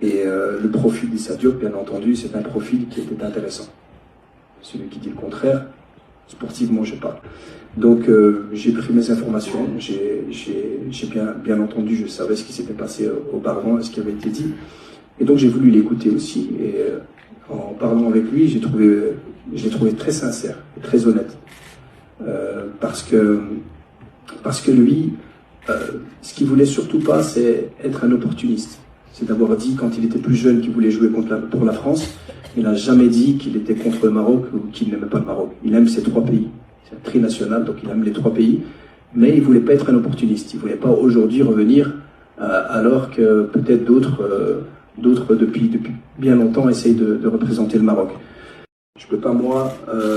Et le profil d'Issa Diop, bien entendu, c'est un profil qui était intéressant. Celui qui dit le contraire, sportivement, je parle. Donc j'ai pris mes informations, j'ai bien entendu, je savais ce qui s'était passé auparavant, ce qui avait été dit. Et donc j'ai voulu l'écouter aussi. Et en parlant avec lui, je l'ai trouvé très sincère et très honnête. Parce que lui, ce qu'il voulait surtout pas, c'est être un opportuniste. C'est d'avoir dit quand il était plus jeune qu'il voulait jouer pour la France. Il n'a jamais dit qu'il était contre le Maroc ou qu'il n'aimait pas le Maroc. Il aime ces trois pays. C'est un trinational, donc il aime les trois pays. Mais il ne voulait pas être un opportuniste. Il ne voulait pas aujourd'hui revenir alors que peut-être d'autres depuis bien longtemps essayent de représenter le Maroc. Je ne peux pas, moi,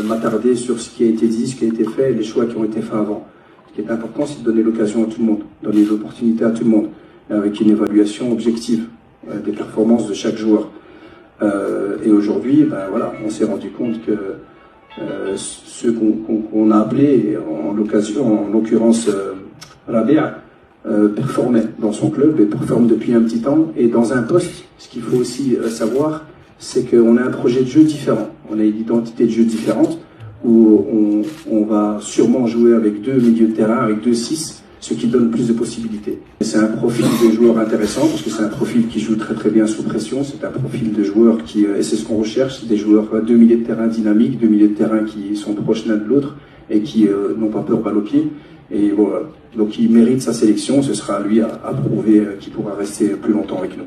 m'attarder sur ce qui a été dit, ce qui a été fait et les choix qui ont été faits avant. Ce qui est important, c'est de donner l'occasion à tout le monde, donner l'opportunité à tout le monde, avec une évaluation objective des performances de chaque joueur. Et aujourd'hui, ben voilà, on s'est rendu compte que ceux qu'on a appelés, en l'occurrence Rabia, performait dans son club et performe depuis un petit temps. Et dans un poste, ce qu'il faut aussi savoir, c'est qu'on a un projet de jeu différent. On a une identité de jeu différente où on va sûrement jouer avec deux milieux de terrain, avec 2-6, ce qui donne plus de possibilités. C'est un profil de joueur intéressant parce que c'est un profil qui joue très très bien sous pression. C'est un profil de joueur qui, et c'est ce qu'on recherche, des joueurs, deux milieux de terrain dynamiques, deux milieux de terrain qui sont proches l'un de l'autre et qui n'ont pas peur balle au pied. Et voilà. Donc il mérite sa sélection, ce sera à lui à prouver qu'il pourra rester plus longtemps avec nous.